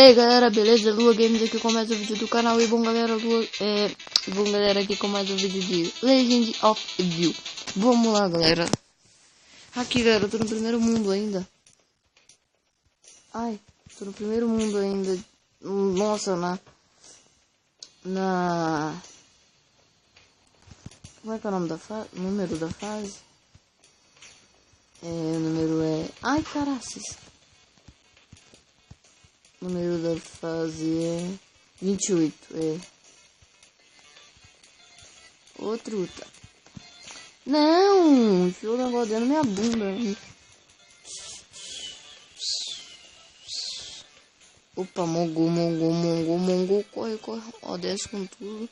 aí galera, beleza? Lua Games aqui com mais um vídeo do canal. E bom galera, bom galera aqui com mais um vídeo de Legend of Evil. Vamos lá galera. Aqui galera, eu tô no primeiro mundo ainda. Ai, tô no primeiro mundo ainda. Nossa, como é que é o nome da fase? Número da fase? O número é... Ai, caraças. O número da fase é 28, Ô, truta. Não! Enfiou o negócio dentro da minha bunda. Opa, mongo. Corre. Ó, desce com tudo.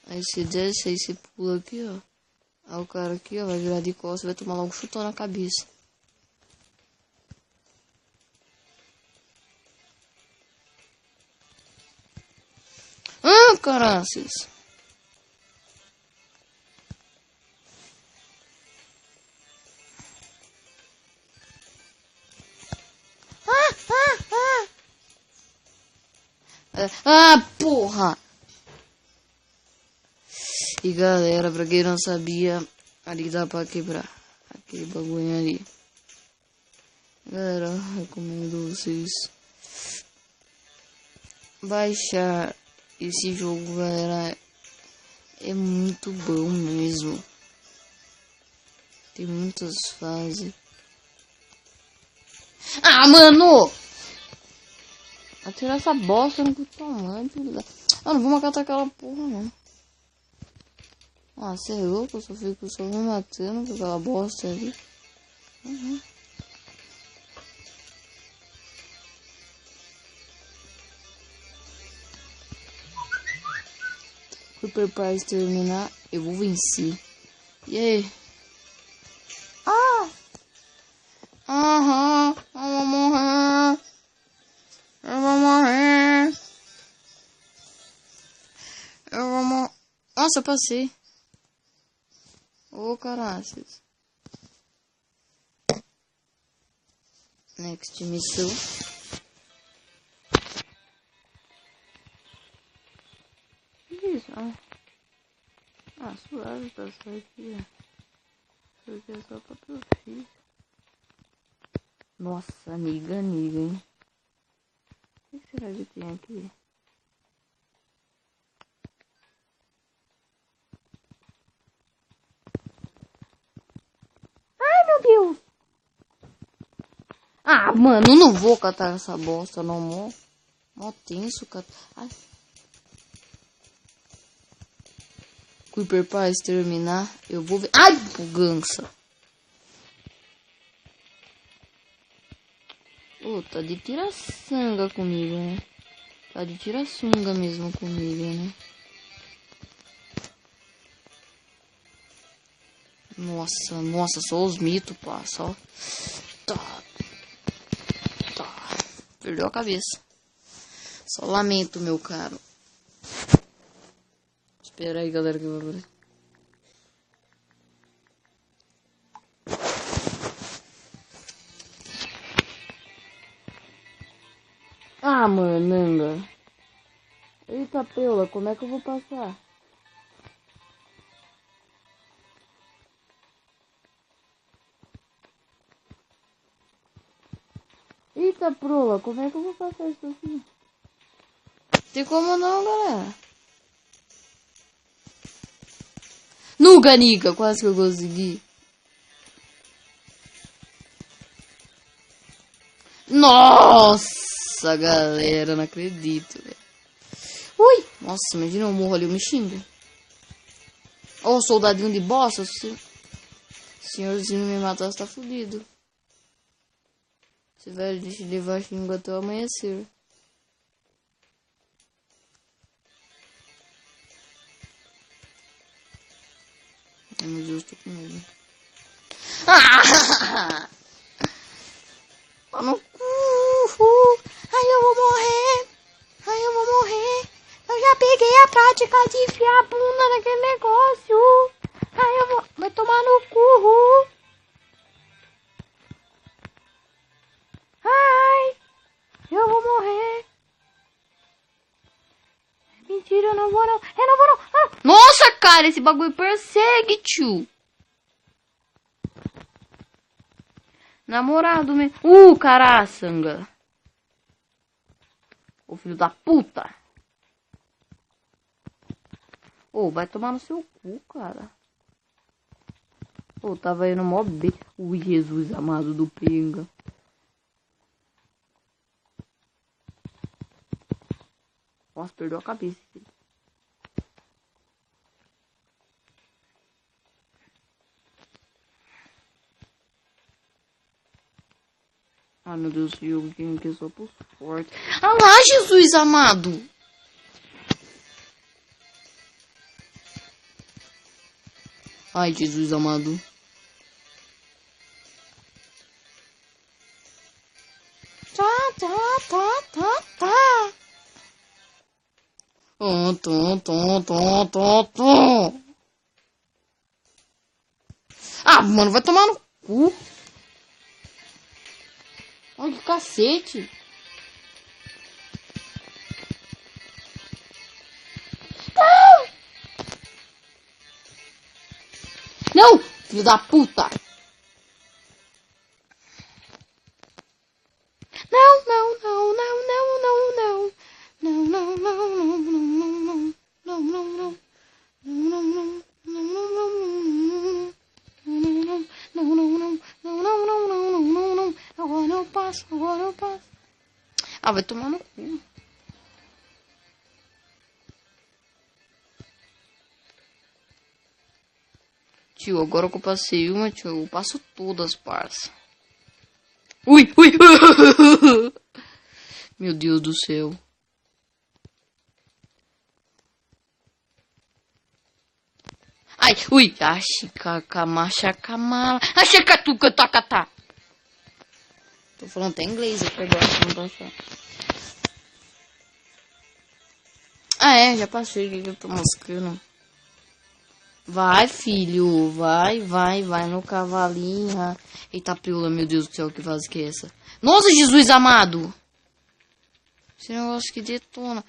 Aí se desce, aí você pula aqui, ó. Aí o cara aqui, ó, vai virar de costas, vai tomar logo um chutão na cabeça. Ah, caraças. Porra. E galera, pra quem não sabia, ali dá pra quebrar aquele bagulho ali. Galera, eu recomendo vocês baixar esse jogo, galera. É muito bom mesmo. Tem muitas fases. Ah, mano! Atirar essa bosta no tamanho, filho da... Ah, não vou matar aquela porra, não. Ah, você é louco? Eu só fico me matando com aquela bosta ali. Fui para exterminar, eu vou vencer. E aí? Aham, eu vou morrer. Nossa, eu passei. Ô, caraças. Next missão. Que isso? Suave, tá só aqui, ó. Isso aqui é só pra perfil. Nossa, niga, hein? O que será que tem aqui? Ai, meu Deus! Ah, mano, não vou catar essa bosta, não, mó tenso, catar. Ai. Creeper pra exterminar, eu vou ver. Ai, bugança! Ô, tá de tira-sanga comigo, né? Tá de tira-sunga mesmo comigo, né? Nossa, só os mitos, pá, só. Tá. Perdeu a cabeça. Só lamento, meu caro. Espera aí, galera, que eu vou ver. Ah, mananga. Eita, pela, como é que eu vou passar? Eita, prola, como é que eu vou passar isso aqui? Tem como não, galera? Nunca, Nica, quase que eu consegui. Nossa, galera, não acredito, velho. Ui! Nossa, imagina eu morro ali, eu me xingo. Ó, o soldadinho de bosta, se senhorzinho me matar, você tá fudido. Você vai levar xingo até o amanhecer. Ai, meu Deus, tô com medo. Tá no cu. Ai, eu vou morrer. Eu já peguei a prática de enfiar a bunda naquele negócio. Ai, eu vou... Vai tomar no cu. Ai, eu vou morrer. não vou não. Eu não vou não. Ah. Nossa, cara, esse bagulho persegue, tio. Namorado mesmo. Caraçanga. Ô, filho da puta. Ô, vai tomar no seu cu, cara. Ô, tava indo mó bem. Ui, Jesus amado do pinga. Nossa, perdeu a cabeça. Ai, meu Deus, esse jogo que eu sou por forte. Ah lá, Jesus amado. Ai, Jesus amado. Tá. Ah, mano, vai tomar no cu. Olha que cacete. Não, filho da puta. Não. Agora eu passo. Ah, vai tomar no cu. Tio, agora que eu passei uma, tio, eu passo todas, parça. Ui. Meu Deus do céu. Ai, ui. Achicacamachacamala. Achicatucatacatá. Tô falando até inglês aqui agora, não tô achando. Ah, é, já passei aqui que eu tô moscando. Vai, filho, vai no cavalinho. Eita, preula, meu Deus do céu, que vaso que é essa? Nossa, Jesus amado! Esse negócio que detona.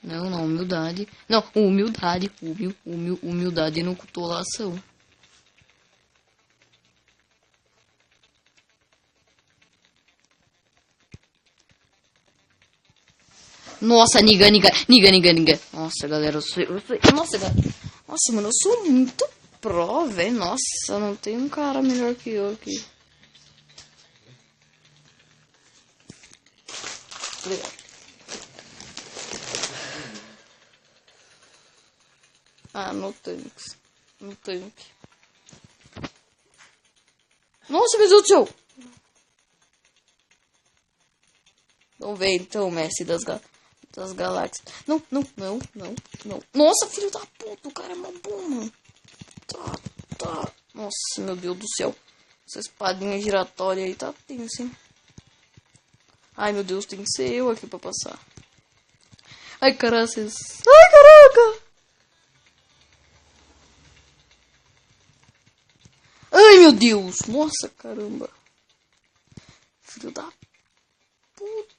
Não, humildade. Não, humildade. Humildade no cutulação. Nossa, niga. Nossa, galera, eu sou... Nossa, mano, eu sou muito pro, velho. Nossa, não tem um cara melhor que eu aqui. Ah, no tanque. Nossa, meu Deus do céu. Vamos ver então, Messi das galáxias. Não. Nossa, filho da puta, o cara é mó bom, mano. Tá. Nossa, meu Deus do céu. Essa espadinha giratória aí tá tensa, hein? Ai, meu Deus, tem que ser eu aqui pra passar. Ai, caraca. Ai, meu Deus. Nossa, caramba. Filho da puta.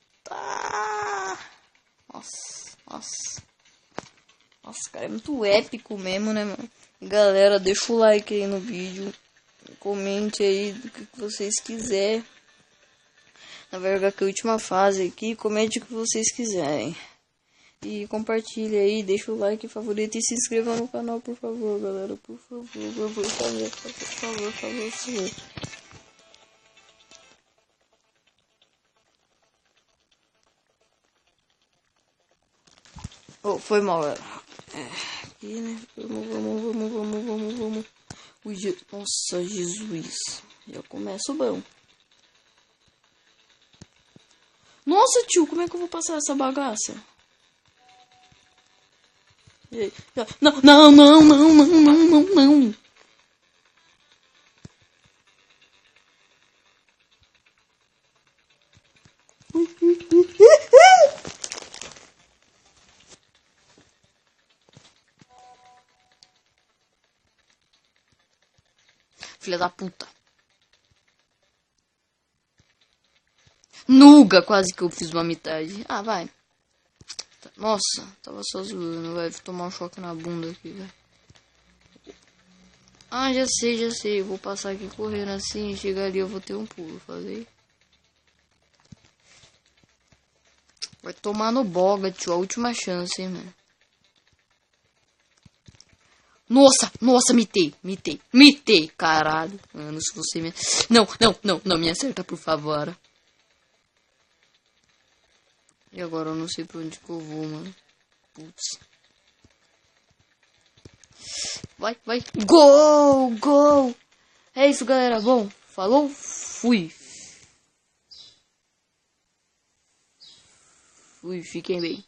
Nossa, cara, é muito épico mesmo, né, mano? Galera, deixa o like aí no vídeo. Comente aí do que vocês quiserem. Na verdade, que a última fase aqui, comente o que vocês quiserem. E compartilhe aí, deixa o like favorito e se inscreva no canal, por favor, galera. Por favor. Oh, foi mal, galera. Aqui, né? Vamos. Nossa, Jesus. Já começa o bom. Nossa, tio, como é que eu vou passar essa bagaça? Não. Filha da puta. Nuga, quase que eu fiz uma metade. Ah, vai. Nossa, tava só zoando, vai tomar um choque na bunda aqui, velho. Ah, já sei. Vou passar aqui correndo assim, chegar ali eu vou ter um pulo, falei. Vai tomar no boga, tio, a última chance, hein, mano. Nossa, mitei, caralho. Mano, se você me... Não me acerta, por favor. E agora eu não sei pra onde que eu vou, mano. Putz. Vai. Gol! É isso, galera. Bom, falou, fui. Fiquem bem.